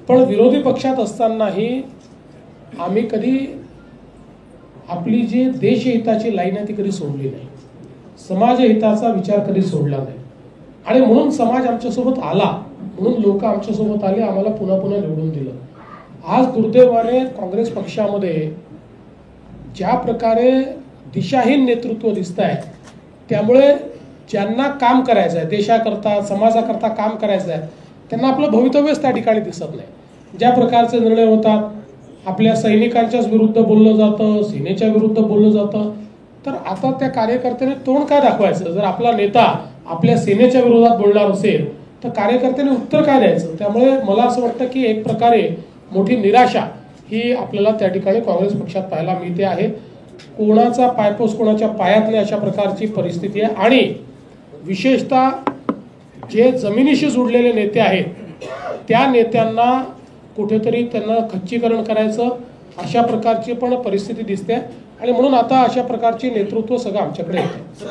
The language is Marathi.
पण विरोधी पक्षात असतानाही आम्ही कधी आपली जी देशहिताची लाईन आहे ती कधी सोडली नाही, समाजहिताचा विचार कधी सोडला नाही. आणि म्हणून समाज आमच्यासोबत आला, म्हणून लोक आमच्यासोबत आले, आम्हाला पुन्हा पुन्हा निवडून दिलं. आज दुर्दैवाने काँग्रेस पक्षामध्ये ज्या प्रकारे दिशाहीन नेतृत्व दिसत आहे, त्यामुळे ज्यांना काम करायचं आहे, देशाकरता समाजाकरता काम करायचं आहे, त्यांना आपलं भवितव्यच त्या ठिकाणी दिसत नाही. ज्या प्रकारचे निर्णय होतात, आपल्या सैनिकांच्याच विरुद्ध बोललं जातं, सेनेच्या विरुद्ध बोललं जातं, तर आता त्या कार्यकर्त्याने तोंड काय दाखवायचं? जर आपला नेता आपल्या सेनेच्या विरोधात बोलणार असेल तर कार्यकर्त्याने उत्तर काय द्यायचं? त्यामुळे मला असं वाटतं की एक प्रकारे मोठी निराशा ही आपल्याला त्या ठिकाणी काँग्रेस पक्षात पाहायला मिळते आहे. कोणाचा पायपोस कोणाच्या पायात नाही अशा प्रकारची परिस्थिती आहे. आणि विशेषतः जे जमिनीशी जुडलेले नेते आहेत त्या नेत्यांना कुठेतरी त्यांना खच्चीकरण करायचं अशा प्रकारची पण परिस्थिती दिसते. आणि म्हणून आता अशा प्रकारची नेतृत्व सगळं आमच्याकडे येते.